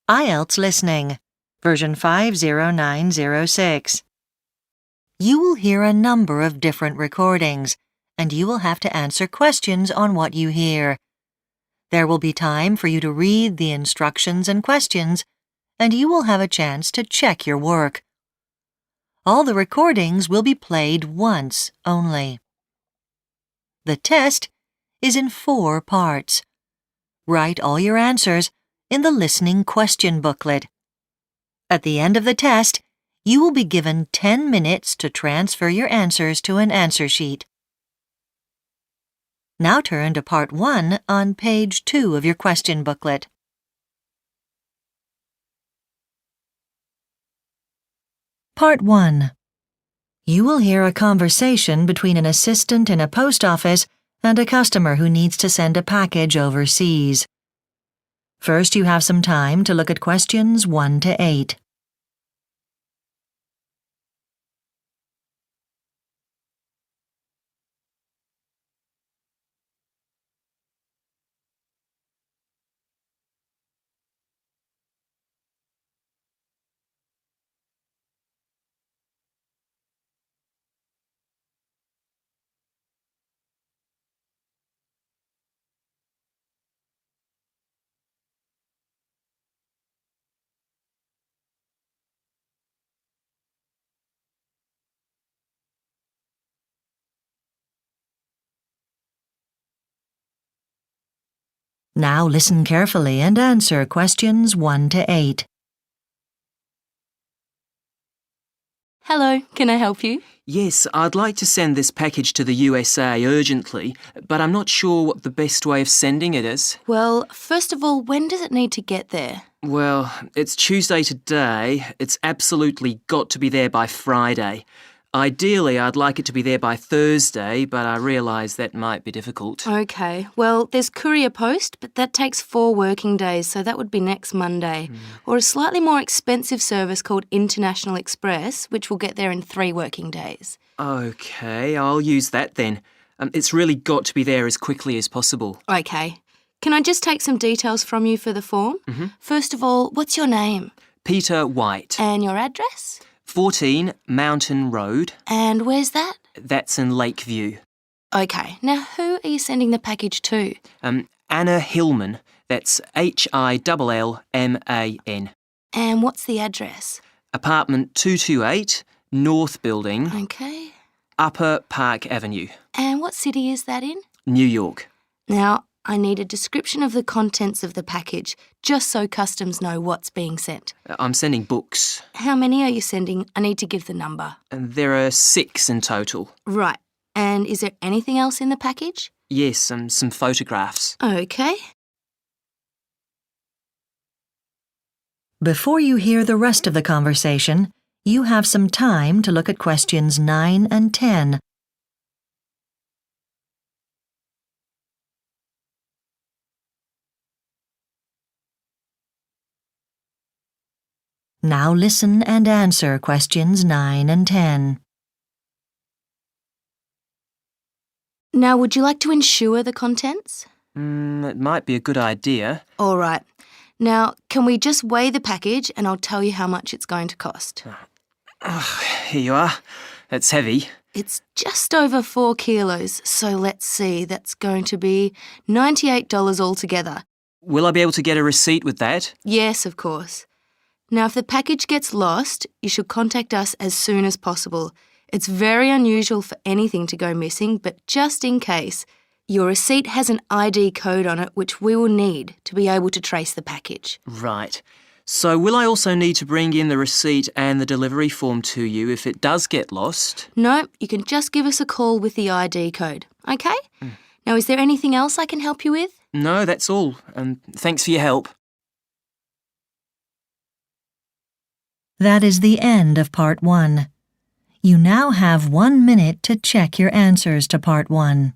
IELTS Listening, version 50906. You will hear a number of different recordings, and you will have to answer questions on what you hear. There will be time for you to read the instructions and questions, and you will have a chance to check your work. All the recordings will be played once only. The test is in 4 parts. Write all your answers in the listening question booklet. At the end of the test, you will be given 10 minutes to transfer your answers to an answer sheet. Now turn to Part 1 on page 2 of your question booklet. Part 1. You will hear a conversation between an assistant in a post office and a customer who needs to send a package overseas. First, you have some time to look at questions 1 to 8. Now listen carefully and answer questions 1 to 8. Hello, can I help you? Yes, I'd like to send this package to the USA urgently, but I'm not sure what the best way of sending it is. Well, first of all, when does it need to get there? Well, it's Tuesday today. It's absolutely got to be there by Friday. Ideally, I'd like it to be there by Thursday, but I realise that might be difficult. Okay, well, there's courier post, but that takes 4 working days, so that would be next Monday. Or a slightly more expensive service called International Express, which will get there in 3 working days. Okay, I'll use that then. It's really got to be there as quickly as possible. Okay. Can I just take some details from you for the form? First of all, what's your name? Peter White. And your address? 14 Mountain Road. And where's that? That's in Lakeview. Okay, now who are you sending the package to? Anna Hillman. That's Hillman. And what's the address? Apartment 228, North Building, Okay. Upper Park Avenue, And what city is that in? New York. Now, I need a description of the contents of the package, just so customs know what's being sent. I'm sending books. How many are you sending? I need to give the number. And there are 6 in total. Right. And is there anything else in the package? Yes, some photographs. Okay. Before you hear the rest of the conversation, you have some time to look at questions 9 and 10. Now listen and answer questions 9 and 10. Now, would you like to insure the contents? It might be a good idea. All right. Now, can we just weigh the package and I'll tell you how much it's going to cost? Here you are. It's heavy. It's just over 4 kilos, so let's see, that's going to be $98 altogether. Will I be able to get a receipt with that? Yes, of course. Now, if the package gets lost, you should contact us as soon as possible. It's very unusual for anything to go missing, but just in case, your receipt has an ID code on it which we will need to be able to trace the package. Right. So will I also need to bring in the receipt and the delivery form to you if it does get lost? No, you can just give us a call with the ID code, okay? Now, is there anything else I can help you with? No, that's all. Thanks for your help. That is the end of Part 1. You now have 1 minute to check your answers to Part 1.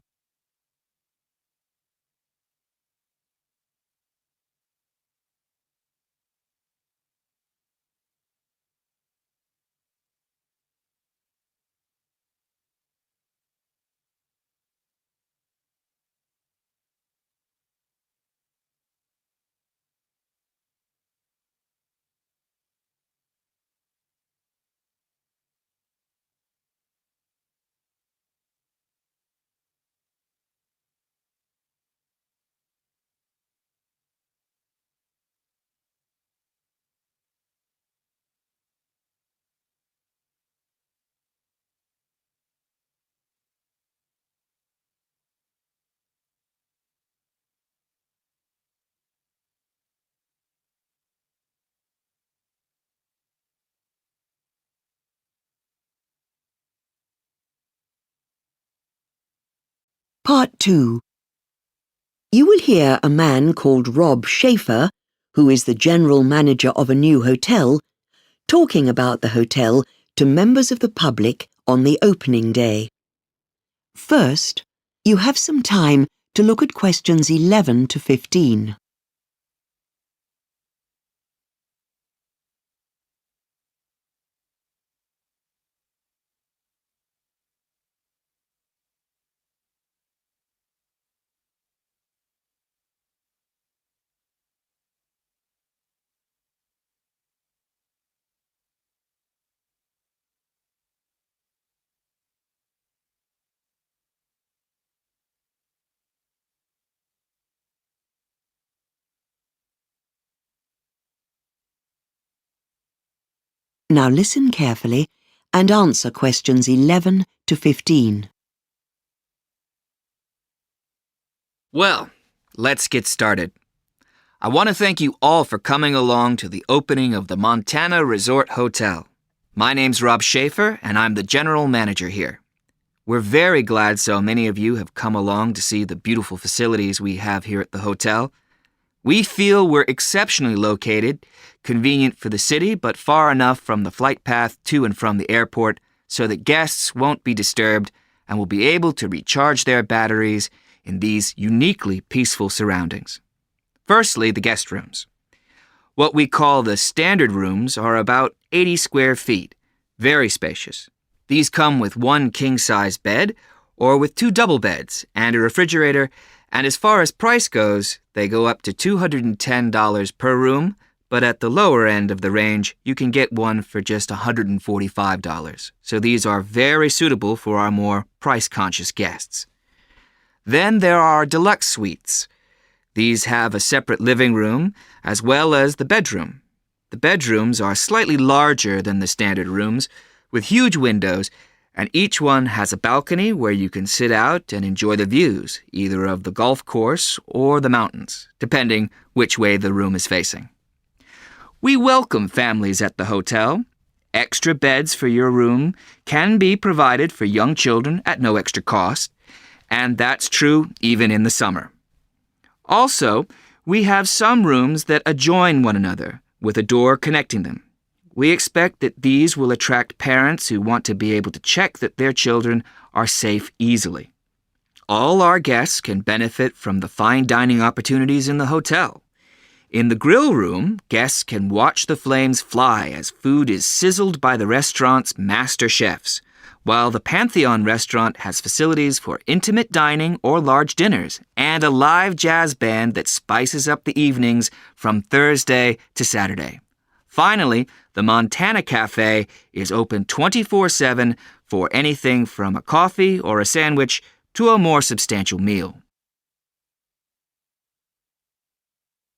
Part 2. You will hear a man called Rob Schaefer, who is the general manager of a new hotel, talking about the hotel to members of the public on the opening day. First, you have some time to look at questions 11 to 15. Now listen carefully and answer questions 11 to 15. Well, let's get started. I want to thank you all for coming along to the opening of the Montana Resort Hotel. My name's Rob Schaefer, and I'm the general manager here. We're very glad so many of you have come along to see the beautiful facilities we have here at the hotel. We feel we're exceptionally located, convenient for the city, but far enough from the flight path to and from the airport so that guests won't be disturbed and will be able to recharge their batteries in these uniquely peaceful surroundings. Firstly, the guest rooms. What we call the standard rooms are about 80 square feet, very spacious. These come with one king-size bed or with 2 double beds and a refrigerator, and as far as price goes, they go up to $210 per room, but at the lower end of the range, you can get one for just $145. So these are very suitable for our more price-conscious guests. Then there are deluxe suites. These have a separate living room as well as the bedroom. The bedrooms are slightly larger than the standard rooms, with huge windows, and each one has a balcony where you can sit out and enjoy the views, either of the golf course or the mountains, depending which way the room is facing. We welcome families at the hotel. Extra beds for your room can be provided for young children at no extra cost, and that's true even in the summer. Also, we have some rooms that adjoin one another, with a door connecting them. We expect that these will attract parents who want to be able to check that their children are safe easily. All our guests can benefit from the fine dining opportunities in the hotel. In the grill room, guests can watch the flames fly as food is sizzled by the restaurant's master chefs, while the Pantheon restaurant has facilities for intimate dining or large dinners and a live jazz band that spices up the evenings from Thursday to Saturday. Finally, the Montana Cafe is open 24/7 for anything from a coffee or a sandwich to a more substantial meal.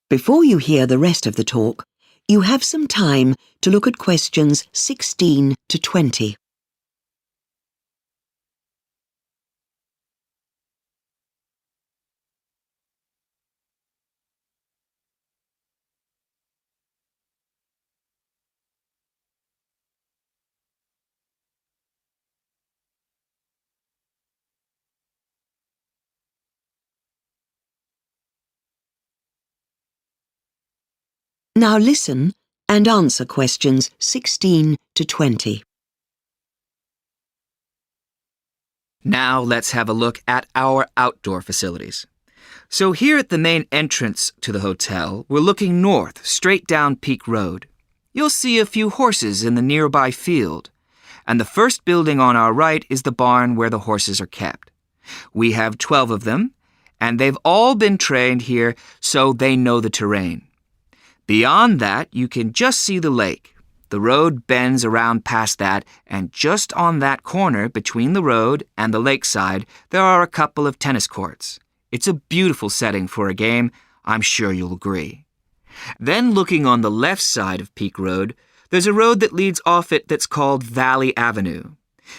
Before you hear the rest of the talk, you have some time to look at questions 16 to 20. Now listen and answer questions 16 to 20. Now let's have a look at our outdoor facilities. So here at the main entrance to the hotel, we're looking north, straight down Peak Road. You'll see a few horses in the nearby field, and the first building on our right is the barn where the horses are kept. We have 12 of them, and they've all been trained here so they know the terrain. Beyond that, you can just see the lake. The road bends around past that, and just on that corner between the road and the lakeside, there are a couple of tennis courts. It's a beautiful setting for a game, I'm sure you'll agree. Then looking on the left side of Peak Road, there's a road that leads off it that's called Valley Avenue.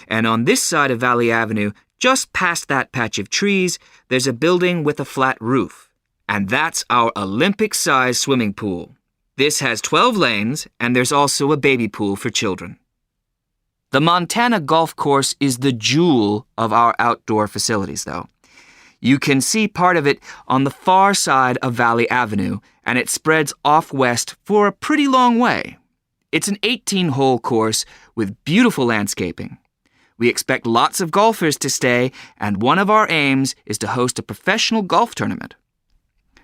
And on this side of Valley Avenue, just past that patch of trees, there's a building with a flat roof. And that's our Olympic-sized swimming pool. This has 12 lanes, and there's also a baby pool for children. The Montana Golf Course is the jewel of our outdoor facilities, though. You can see part of it on the far side of Valley Avenue, and it spreads off west for a pretty long way. It's an 18-hole course with beautiful landscaping. We expect lots of golfers to stay, and one of our aims is to host a professional golf tournament.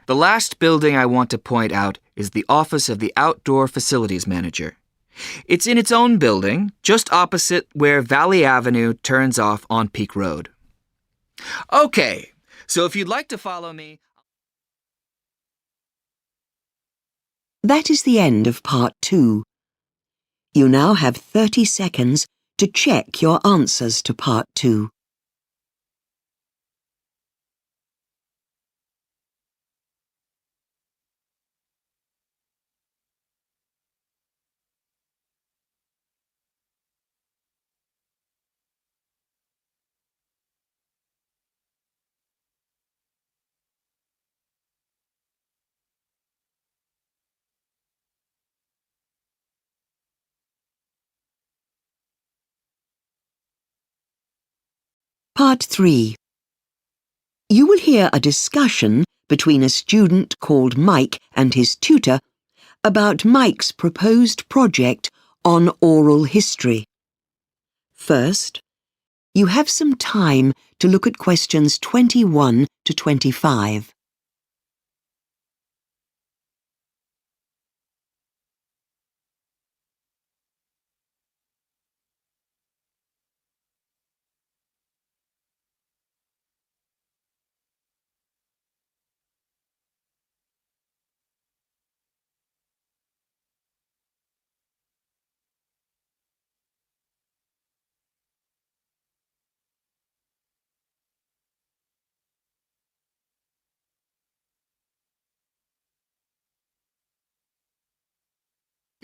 The last building I want to point out is the office of the Outdoor Facilities Manager. It's in its own building, just opposite where Valley Avenue turns off on Peak Road. Okay, so if you'd like to follow me... That is the end of part 2. You now have 30 seconds to check your answers to part 2. Part 3. You will hear a discussion between a student called Mike and his tutor about Mike's proposed project on oral history. First, you have some time to look at questions 21 to 25.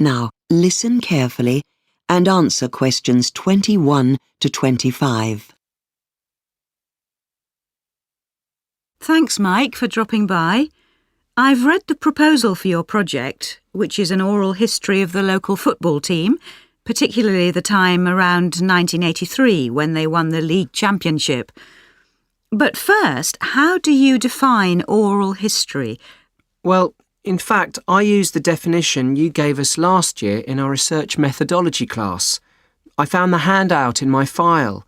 Now, listen carefully and answer questions 21 to 25. Thanks, Mike, for dropping by. I've read the proposal for your project, which is an oral history of the local football team, particularly the time around 1983 when they won the league championship. But first, how do you define oral history? Well, in fact, I used the definition you gave us last year in our research methodology class. I found the handout in my file.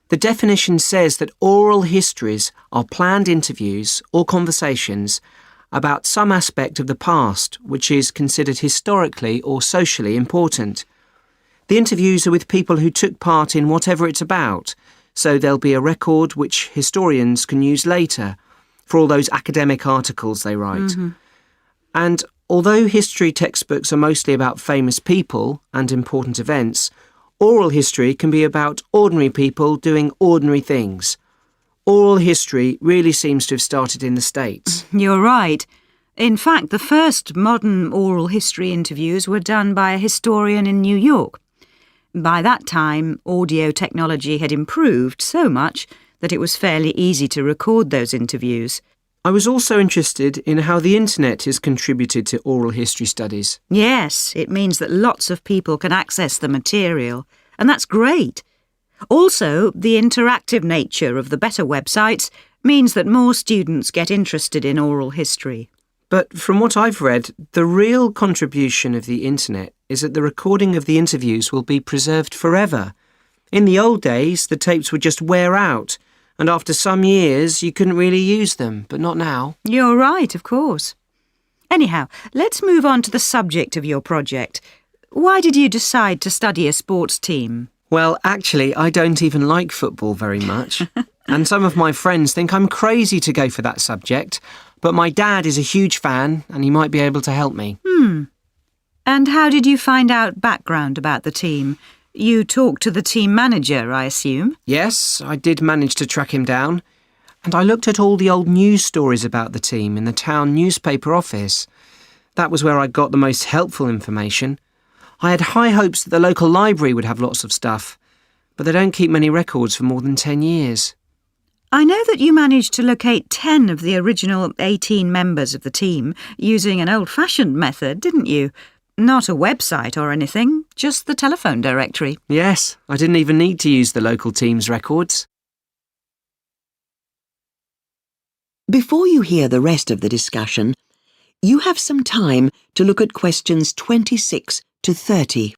The definition says that oral histories are planned interviews or conversations about some aspect of the past which is considered historically or socially important. The interviews are with people who took part in whatever it's about, so there'll be a record which historians can use later for all those academic articles they write. And although history textbooks are mostly about famous people and important events, oral history can be about ordinary people doing ordinary things. Oral history really seems to have started in the States. You're right. In fact, the first modern oral history interviews were done by a historian in New York. By that time, audio technology had improved so much that it was fairly easy to record those interviews. I was also interested in how the internet has contributed to oral history studies. Yes, it means that lots of people can access the material, and that's great. Also, the interactive nature of the better websites means that more students get interested in oral history. But from what I've read, the real contribution of the internet is that the recording of the interviews will be preserved forever. In the old days, the tapes would just wear out, and after some years you couldn't really use them, but not now. You're right, of course. Anyhow, let's move on to the subject of your project. Why did you decide to study a sports team? Well, actually, I don't even like football very much. And some of my friends think I'm crazy to go for that subject, but my dad is a huge fan and he might be able to help me. And how did you find out background about the team? You talked to the team manager, I assume? Yes, I did manage to track him down. And I looked at all the old news stories about the team in the town newspaper office. That was where I got the most helpful information. I had high hopes that the local library would have lots of stuff, but they don't keep many records for more than 10 years. I know that you managed to locate 10 of the original 18 members of the team using an old-fashioned method, didn't you? Not a website or anything, just the telephone directory. Yes, I didn't even need to use the local team's records. Before you hear the rest of the discussion, you have some time to look at questions 26 to 30.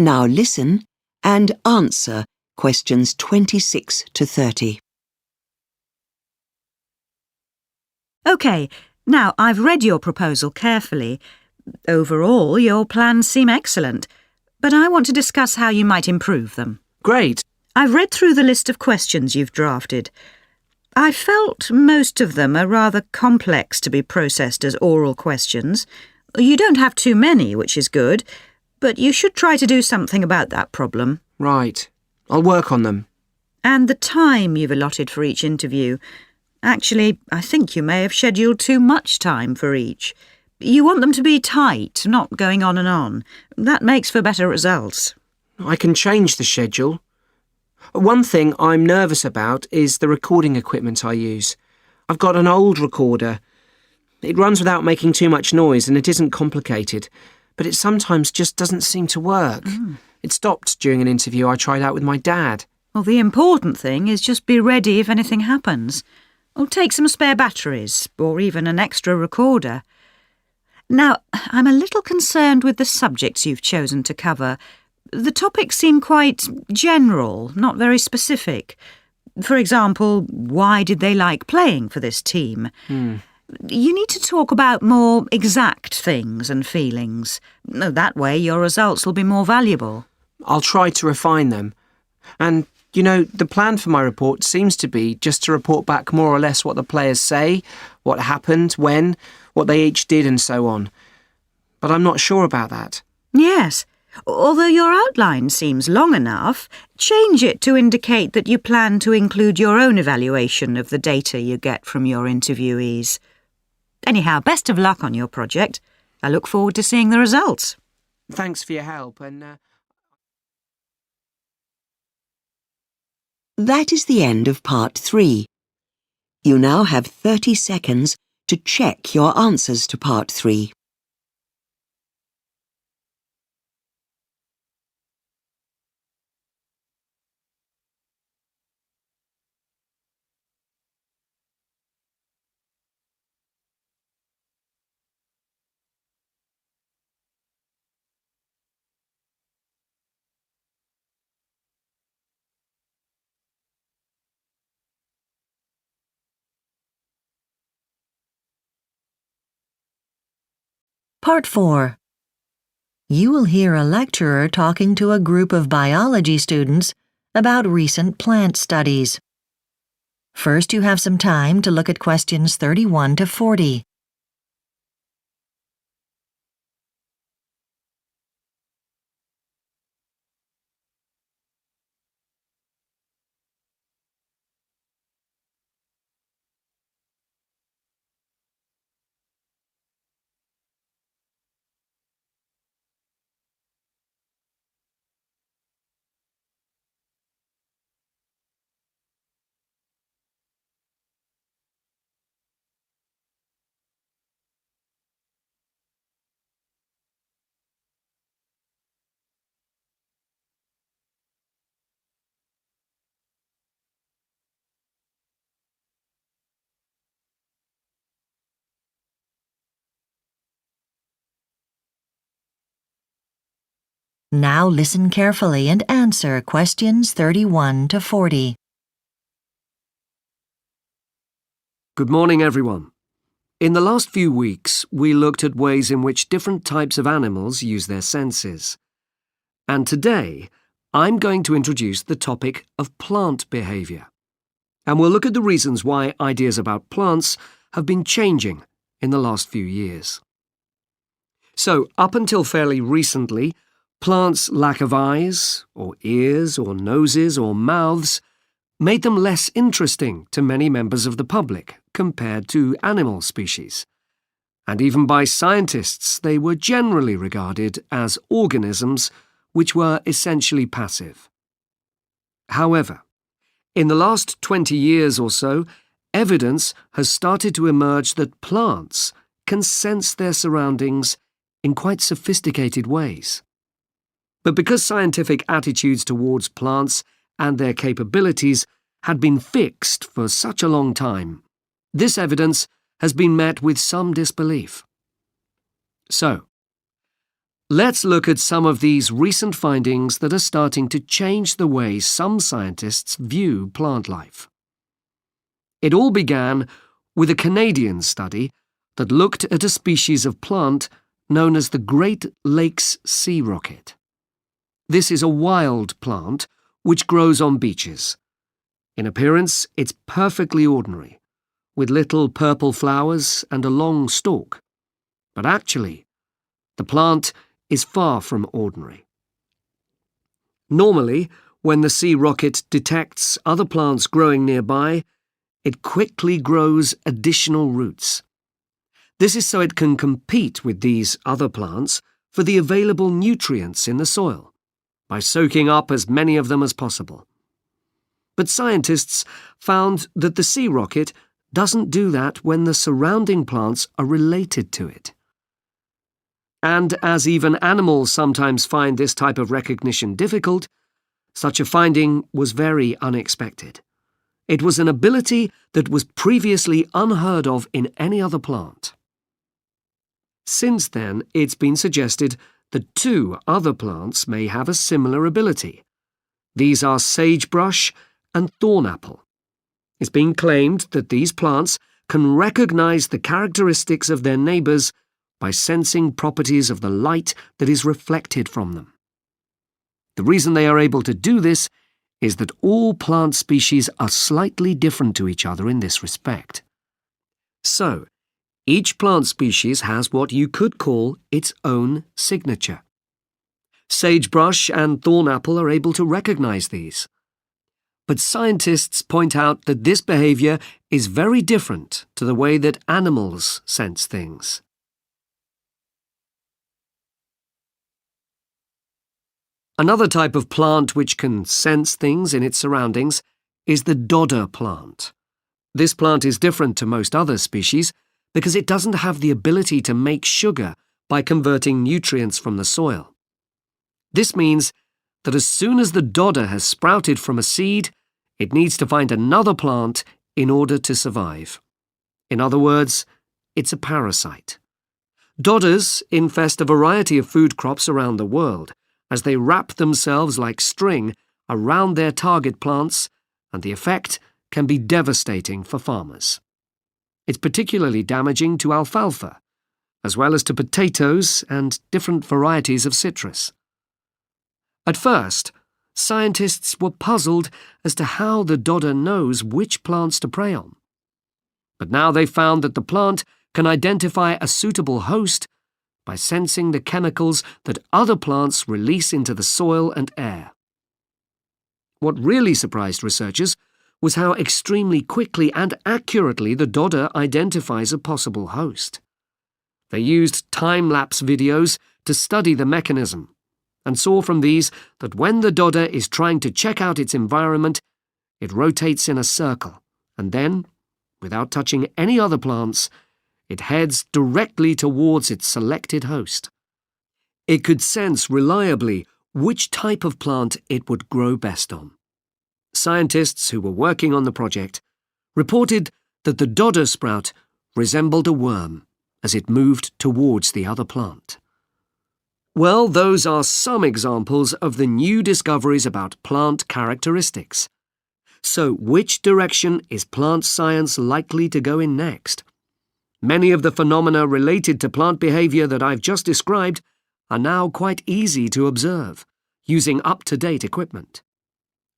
Now listen and answer questions 26 to 30. OK, now I've read your proposal carefully. Overall, your plans seem excellent, but I want to discuss how you might improve them. Great. I've read through the list of questions you've drafted. I felt most of them are rather complex to be processed as oral questions. You don't have too many, which is good, but you should try to do something about that problem. Right. I'll work on them. And the time you've allotted for each interview. Actually, I think you may have scheduled too much time for each. You want them to be tight, not going on and on. That makes for better results. I can change the schedule. One thing I'm nervous about is the recording equipment I use. I've got an old recorder. It runs without making too much noise and it isn't complicated, but it sometimes just doesn't seem to work. It stopped during an interview I tried out with my dad. Well, the important thing is just be ready if anything happens. Or take some spare batteries, or even an extra recorder. Now, I'm a little concerned with the subjects you've chosen to cover. The topics seem quite general, not very specific. For example, why did they like playing for this team? You need to talk about more exact things and feelings. That way your results will be more valuable. I'll try to refine them. And, you know, the plan for my report seems to be just to report back more or less what the players say, what happened, when, what they each did and so on. But I'm not sure about that. Yes. Although your outline seems long enough, change it to indicate that you plan to include your own evaluation of the data you get from your interviewees. Anyhow, best of luck on your project. I look forward to seeing the results. Thanks for your help and... That is the end of part 3. You now have 30 seconds to check your answers to part 3. Part 4. You will hear a lecturer talking to a group of biology students about recent plant studies. First, you have some time to look at questions 31 to 40. Now listen carefully and answer questions 31 to 40. Good morning, everyone. In the last few weeks, we looked at ways in which different types of animals use their senses. And today, I'm going to introduce the topic of plant behaviour. And we'll look at the reasons why ideas about plants have been changing in the last few years. So, up until fairly recently, plants' lack of eyes, or ears, or noses, or mouths made them less interesting to many members of the public compared to animal species. and even by scientists they were generally regarded as organisms which were essentially passive. However, in the last 20 years or so, evidence has started to emerge that plants can sense their surroundings in quite sophisticated ways. But because scientific attitudes towards plants and their capabilities had been fixed for such a long time, this evidence has been met with some disbelief. So, let's look at some of these recent findings that are starting to change the way some scientists view plant life. It all began with a Canadian study that looked at a species of plant known as the Great Lakes sea rocket. This is a wild plant which grows on beaches. In appearance, it's perfectly ordinary, with little purple flowers and a long stalk. But actually, the plant is far from ordinary. Normally, when the sea rocket detects other plants growing nearby, it quickly grows additional roots. This is so it can compete with these other plants for the available nutrients in the soil, by soaking up as many of them as possible. But scientists found that the sea rocket doesn't do that when the surrounding plants are related to it. And as even animals sometimes find this type of recognition difficult, such a finding was very unexpected. It was an ability that was previously unheard of in any other plant. Since then, it's been suggested that 2 other plants may have a similar ability. These are sagebrush and thornapple. It's been claimed that these plants can recognize the characteristics of their neighbors by sensing properties of the light that is reflected from them. The reason they are able to do this is that all plant species are slightly different to each other in this respect. So, each plant species has what you could call its own signature. Sagebrush and thornapple are able to recognize these. But scientists point out that this behavior is very different to the way that animals sense things. Another type of plant which can sense things in its surroundings is the dodder plant. This plant is different to most other species because it doesn't have the ability to make sugar by converting nutrients from the soil. This means that as soon as the dodder has sprouted from a seed, it needs to find another plant in order to survive. In other words, it's a parasite. Dodders infest a variety of food crops around the world as they wrap themselves like string around their target plants, and the effect can be devastating for farmers. It's particularly damaging to alfalfa, as well as to potatoes and different varieties of citrus. At first, scientists were puzzled as to how the dodder knows which plants to prey on. But now they found that the plant can identify a suitable host by sensing the chemicals that other plants release into the soil and air. What really surprised researchers was how extremely quickly and accurately the dodder identifies a possible host. They used time-lapse videos to study the mechanism, and saw from these that when the dodder is trying to check out its environment, it rotates in a circle, and then, without touching any other plants, it heads directly towards its selected host. It could sense reliably which type of plant it would grow best on. Scientists who were working on the project reported that the dodder sprout resembled a worm as it moved towards the other plant. Well, those are some examples of the new discoveries about plant characteristics. So, which direction is plant science likely to go in next? Many of the phenomena related to plant behavior that I've just described are now quite easy to observe, using up-to-date equipment.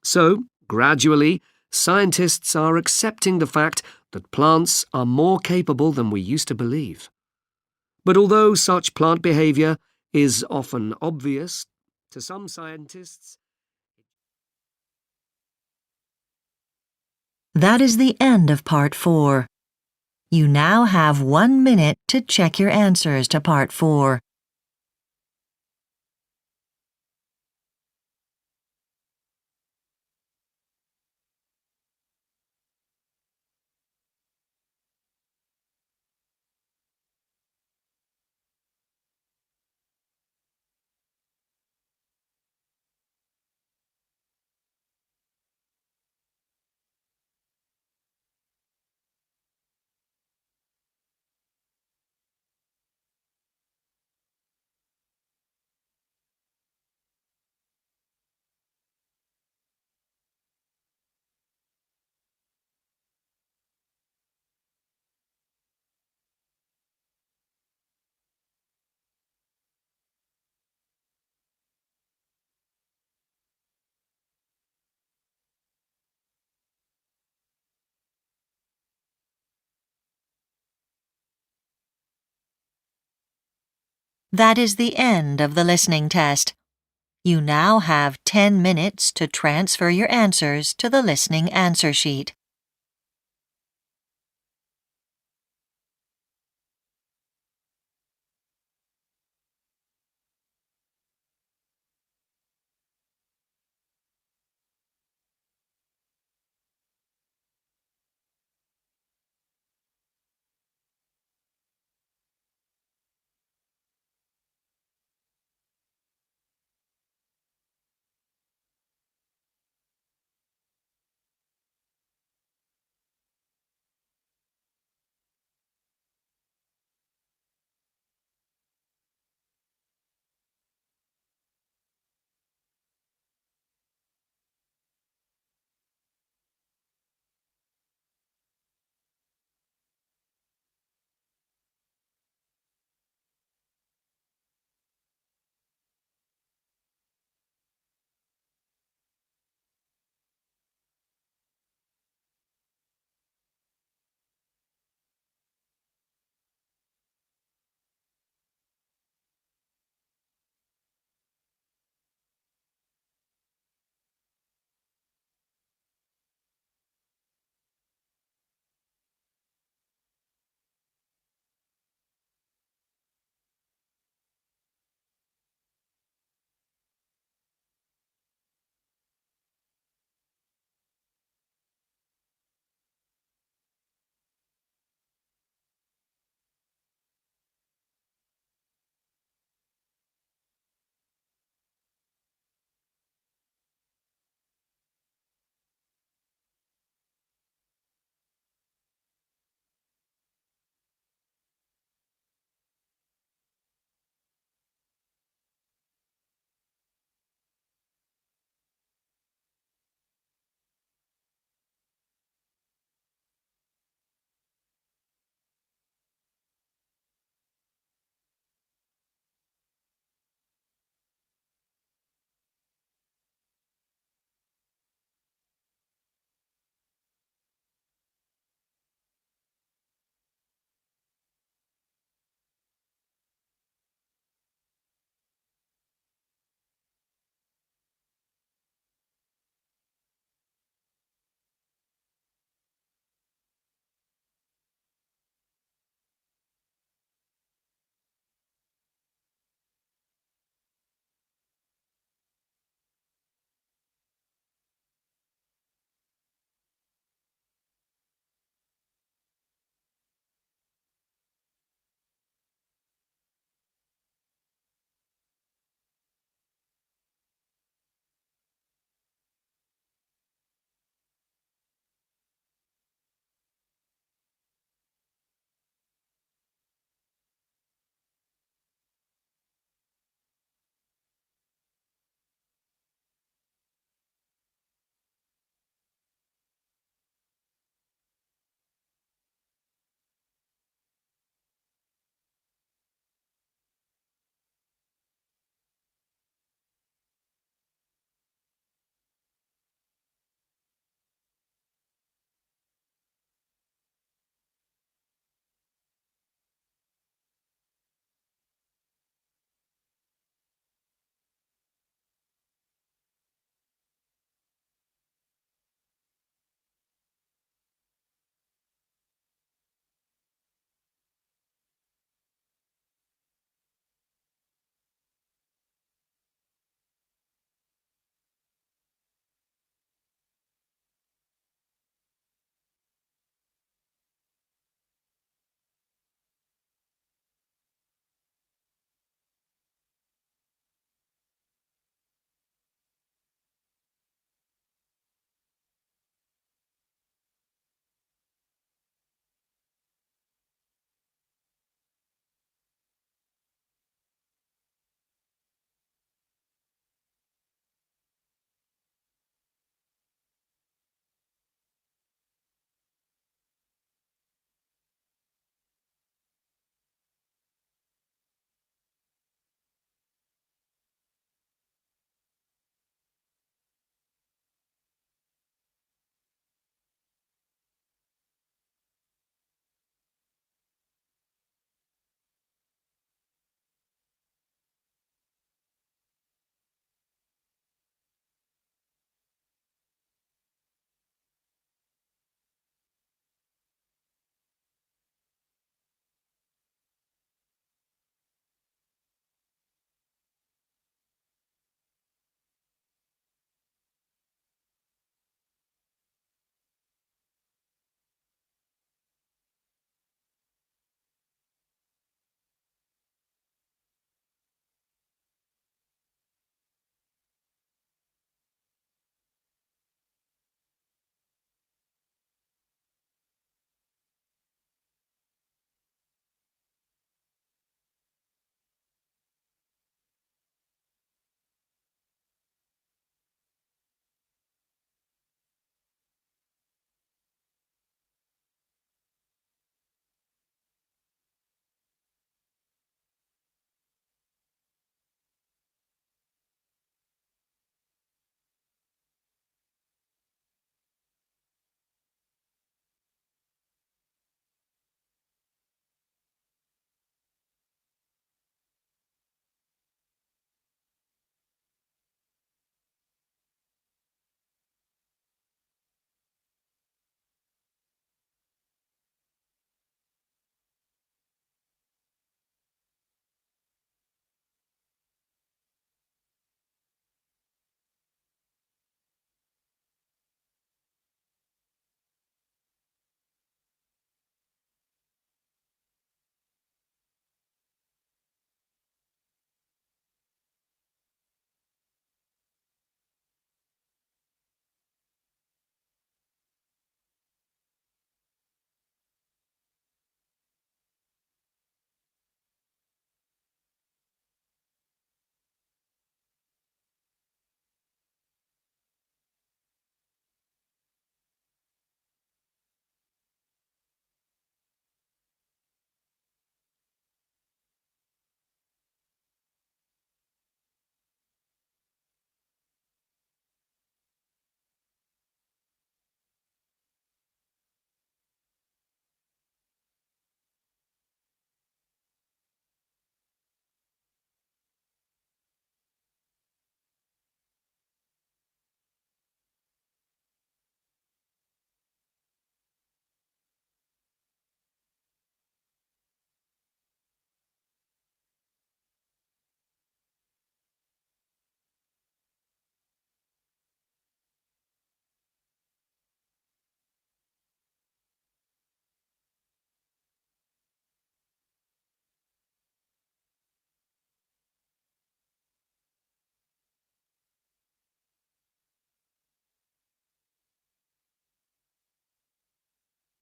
So, gradually, scientists are accepting the fact that plants are more capable than we used to believe. But although such plant behavior is often obvious to some scientists, That is the end of part 4. You now have 1 minute to check your answers to Part 4. That is the end of the listening test. You now have 10 minutes to transfer your answers to the listening answer sheet.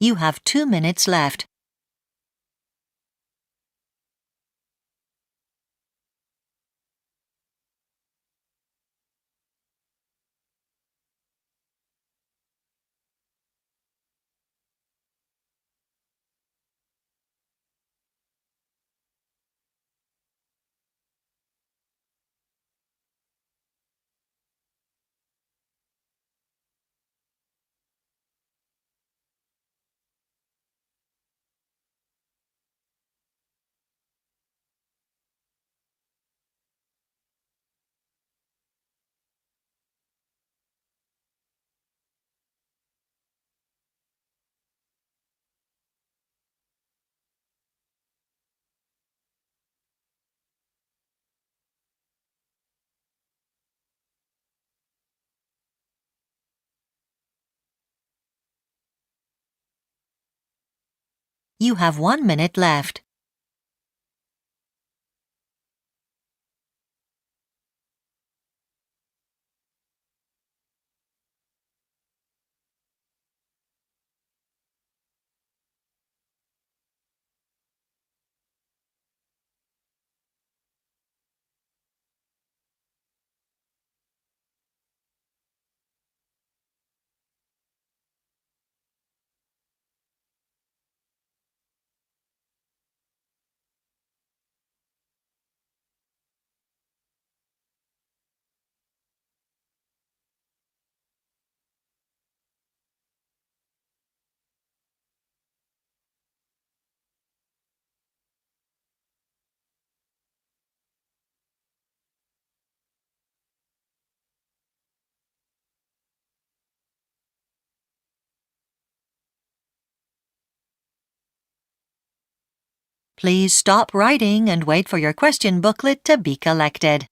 You have 2 minutes left. You have 1 minute left. Please stop writing and wait for your question booklet to be collected.